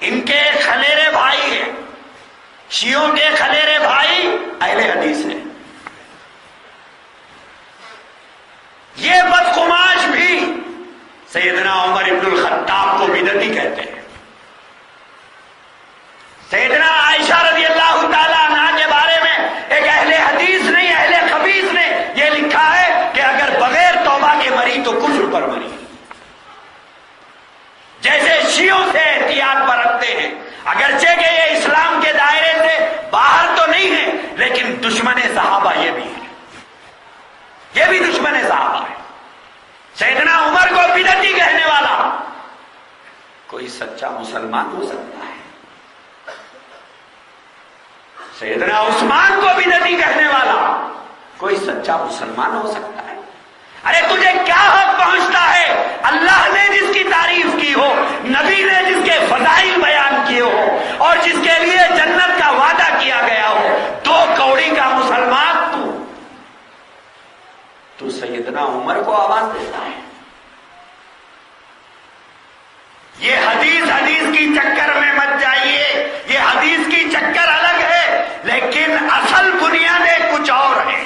ان کے خلیرے بھائی ہیں، شیعوں کے خلیرے بھائی اہل حدیث ہیں۔ یہ بدقماش بھی سیدنا عمر ابن الخطاب کو بدعتی کہتے ہیں۔ سیدنا عائشہ رضی اللہ تعالیٰ عنہا کے بارے میں ایک اہل حدیث نے، اہل خبیث نے یہ لکھا ہے کہ اگر بغیر توبہ کے مری تو کفر پر مری۔ جیسے شیعوں سے احتیاط برتتے ہیں، اگرچہ کہ یہ اسلام کے دائرے سے باہر تو نہیں ہے، لیکن دشمن صحابہ یہ بھی ہے، یہ بھی دشمن صحابہ ہے۔ سیدنا عمر کو بدعتی کہنے والا کوئی سچا مسلمان ہو سکتا ہے؟ سیدنا عثمان کو بدعتی کہنے والا کوئی سچا مسلمان ہو سکتا ہے؟ ارے تجھے کیا حق پہنچتا ہے اللہ نے جس کی تعریف کی ہو، نبی نے جس کے فضائل بیان کیے ہو، اور جس کے لیے جنت کا وعدہ کیا گیا ہو، دو کوڑی کا مسلمان تو سیدنا عمر کو آواز دیتا ہے؟ یہ حدیث کی چکر میں مت جائیے، یہ حدیث کی چکر الگ ہے، لیکن اصل بنیادیں کچھ اور ہیں۔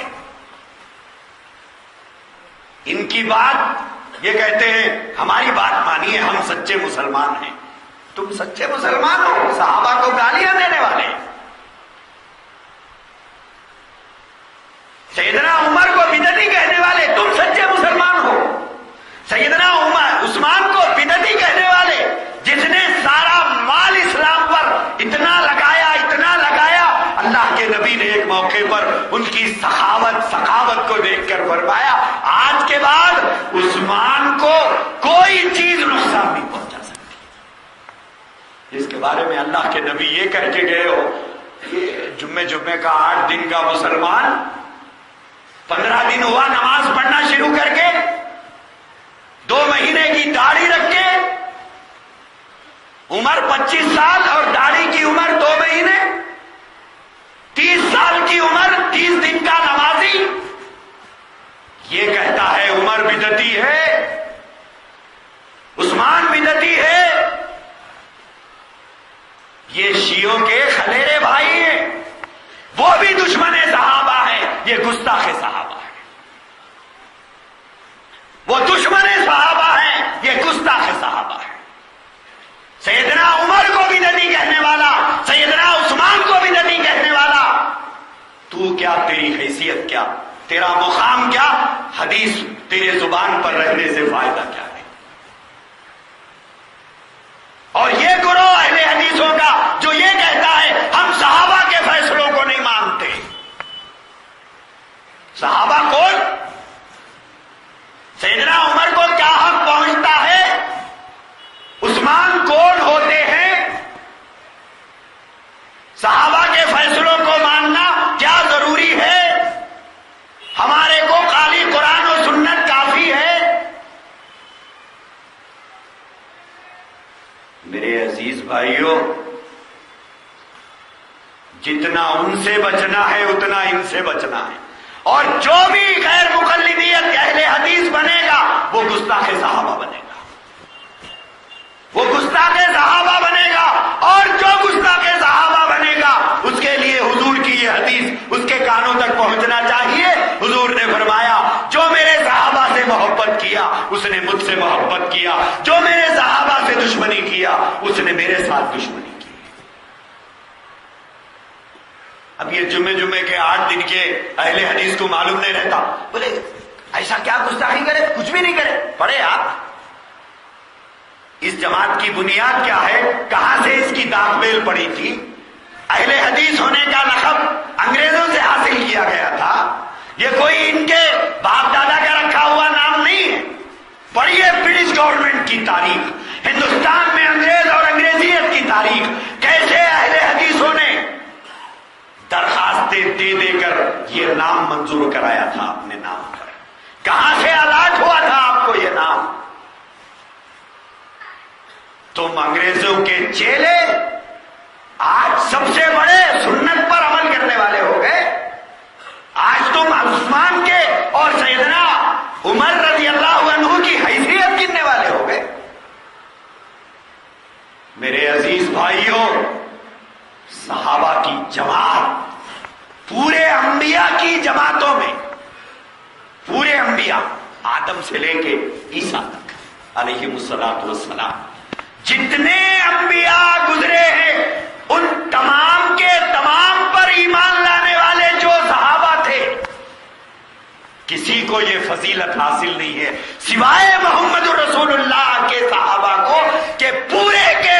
ان کی بات یہ کہتے ہیں ہماری بات مانیے، ہم سچے مسلمان ہیں۔ تم سچے مسلمان ہو؟ صحابہ کو گالیاں دینے والے۔ سیدنا عمر کو بدعتی کہنے والے تم سچے مسلمان ہو؟ سیدنا عثمان کو بدعتی کہنے والے جس نے سارا مال اسلام پر اتنا لگایا اللہ کے نبی نے ایک موقع پر ان کی سخاوت کو دیکھ کر فرمایا آج کے بعد عثمان کو کوئی چیز نقصان نہیں پہنچا سکتی۔ جس کے بارے میں اللہ کے نبی یہ کہہ کے گئے ہو کہ جمعے کا 8 دن کا مسلمان 15 دن ہوا نماز پڑھنا شروع کر کے، 2 مہینے کی داڑھی رکھ کے، عمر 25 سال اور داڑھی کی عمر 2 مہینے، 30 سال کی عمر، 30 دن کا نمازی، یہ کہتا ہے عمر بدعتی ہے، عثمان بدعتی ہے۔ یہ شیعوں کے خلیرے بھائی ہیں، وہ بھی دشمن صحابہ ہیں، یہ گستاخ صحابہ ہیں۔ وہ دشمن صحابہ ہیں، یہ گستاخ صحابہ ہیں۔ سیدنا عمر کو بدعتی کہنے والا، سیدنا عثمان کو بدعتی کہنے والا، تو کیا، تیری حیثیت کیا، تیرا مقام کیا، حدیث تیرے زبان پر رہنے سے فائدہ کیا ہے؟ اور یہ گروہ اہل حدیثوں کا جو یہ کہتا ہے ہم صحابہ کے فیصلوں کو نہیں مانتے۔ صحابہ کون؟ سیدنا عمر کو کیا حق پہنچتا ہے؟ عثمان کون ہوتے ہیں؟ صحابہ کے فیصلوں کو ماننا کیا ضروری ہے؟ ہمارے کو خالی قرآن و سنت کافی ہے؟ میرے عزیز بھائیوں، جتنا ان سے بچنا ہے اتنا ان سے بچنا ہے، اور جو بھی غیر مقلدیت اہل حدیث بنے گا وہ گستاخ صحابہ بنے گا، وہ گستاخ صحابہ بنے گا، اور جو گستاخ صحابہ بنے گا اس کے لیے حضور کی یہ حدیث اس کے کانوں تک پہنچنا چاہیے۔ حضور نے فرمایا جو میرے صحابہ سے محبت کیا اس نے مجھ سے محبت کیا، جو میرے صحابہ سے دشمنی کیا اس نے میرے ساتھ دشمنی کی۔ اب یہ جمعے کے 8 دن کے اہل حدیث کو معلوم نہیں رہتا، بولے ایسا کیا گستاخی کرے، کچھ بھی نہیں کرے، پڑھے آپ اس جماعت کی بنیاد کیا ہے، کہاں سے اس کی داغ بیل پڑی تھی؟ اہل حدیث ہونے کا لقب انگریزوں سے حاصل کیا گیا تھا، یہ کوئی ان کے باپ دادا کا رکھا ہوا نام نہیں ہے۔ پڑھیے برٹش گورنمنٹ کی تاریخ، ہندوستان میں انگریز اور انگریزیت کی تاریخ، کیسے اہل حدیثوں نے درخواستیں دے دے کر یہ نام منظور کرایا تھا اپنے نام پر، کہاں سے الاٹ ہوا تھا آپ کو یہ نام؟ تم انگریزوں کے چیلے آج سب سے بڑے سنت پر عمل کرنے والے ہو گئے۔ آج تم عثمان کے اور سیدنا عمر رضی اللہ عنہ کی حیثیت گننے والے ہو گئے۔ میرے عزیز بھائیوں، صحابہ کی جماعت پورے انبیاء کی جماعتوں میں، پورے انبیاء آدم سے لے کے عیسیٰ تک علیہم الصلوۃ والسلام، جتنے انبیاء گزرے ہیں ان تمام کے تمام پر ایمان لانے والے جو صحابہ تھے، کسی کو یہ فضیلت حاصل نہیں ہے سوائے محمد رسول اللہ کے صحابہ کو کہ پورے کے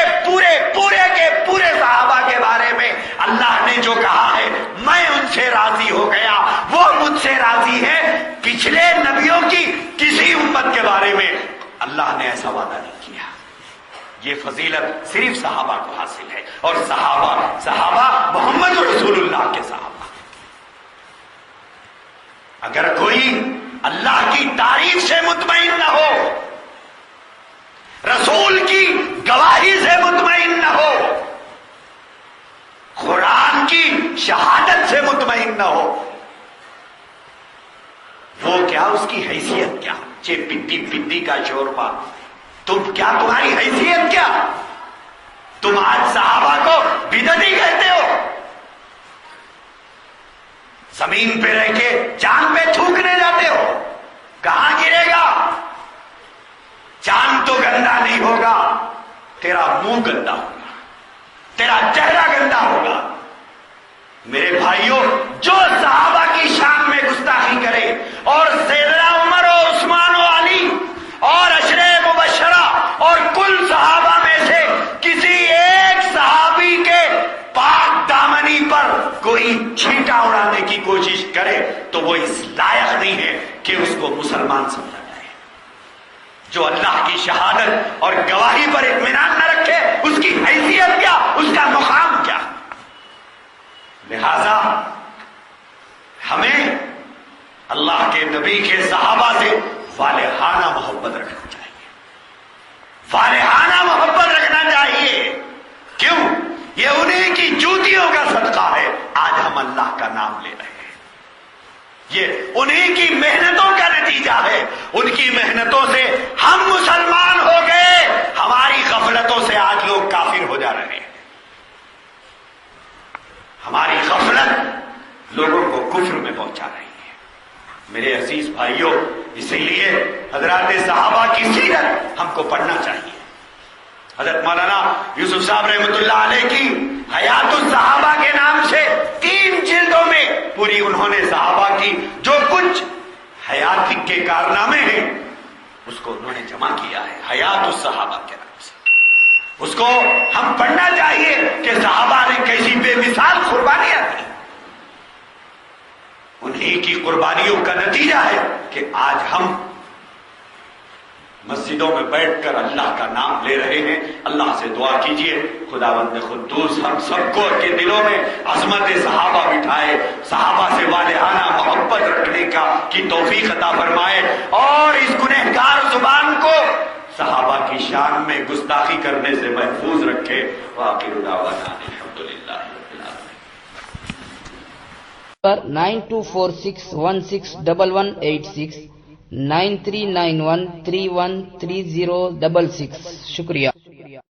پورے صحابہ کے بارے میں اللہ نے جو کہا ہے میں ان سے راضی ہو گیا، وہ مجھ سے راضی ہے۔ پچھلے نبیوں کی کسی امت کے بارے میں اللہ نے ایسا وعدہ نہیں کیا۔ یہ فضیلت صرف صحابہ کو حاصل ہے، اور صحابہ محمد رسول اللہ کے صحابہ۔ اگر کوئی اللہ کی تعریف سے مطمئن نہ ہو، رسول کی گواہی سے مطمئن نہ ہو، قرآن کی شہادت سے مطمئن نہ ہو، وہ کیا اس کی حیثیت کیا؟ پتی کا شوربہ، تمہاری حیثیت کیا؟ تم آج صحابہ کو بدعتی کہتے ہو، زمین پہ رہ کے چاند پہ تھوکنے جاتے ہو، کہاں گرے گا؟ چاند تو گندا نہیں ہوگا، تیرا منہ گندا ہوگا، تیرا چہرہ گندا ہوگا۔ میرے بھائیوں، جو صحابہ کی شان میں گستاخی کرے، اور سیدنا عمر و عثمان و علی اور عشرے مبشرہ اور کل صحابہ میں سے کسی ایک صحابی کے پاک دامنی پر کوئی چھینٹا اڑانے کی کوشش کرے تو وہ اس لائق نہیں ہے کہ اس کو مسلمان سمجھا جائے۔ جو اللہ کی شہادت اور گواہی پر اطمینان نہ رکھے، اس کی حیثیت کیا، اس کا مقام کیا؟ لہذا ہمیں اللہ کے نبی کے صحابہ سے والہانہ محبت رکھنا چاہیے، والہانہ محبت رکھنا چاہیے۔ کیوں؟ یہ انہیں کی جوتیوں کا صدقہ ہے آج ہم اللہ کا نام لے رہے ہیں، یہ انہیں کی محنتوں کا نتیجہ ہے۔ ان کی محنتوں سے ہم مسلمان ہو گئے، ہماری غفلتوں سے آج لوگ کافر ہو جا رہے ہیں۔ ہماری غفلت لوگوں کو کفر میں پہنچا رہی ہے۔ میرے عزیز بھائیوں، اسی لیے حضرات صحابہ کی سیرت ہم کو پڑھنا چاہیے۔ حضرت مولانا یوسف صاحب رحمۃ اللہ علیہ کی حیات الصحابہ کے نام سے 3 جلدوں میں پوری انہوں نے صحابہ کی جو کچھ حیات کے کارنامے ہیں اس کو انہوں نے جمع کیا ہے حیات الصحابہ کے نام سے۔ اس کو ہم پڑھنا چاہیے کہ صحابہ نے کیسی بے مثال قربانیاں دی۔ انہی کی قربانیوں کا نتیجہ ہے کہ آج ہم مسجدوں میں بیٹھ کر اللہ کا نام لے رہے ہیں۔ اللہ سے دعا کیجئے خداوند قدوس ہم سب کو کے دلوں میں عظمت صحابہ بٹھائے، صحابہ سے والہانہ محبت رکھنے کی توفیق عطا فرمائے، اور اس گنہگار زبان کو صحابہ کی شان میں گستاخی کرنے سے محفوظ رکھے۔ وآخر دعوانا الحمدللہ رب العالمین۔ 9246161186 9391313066 شکریہ۔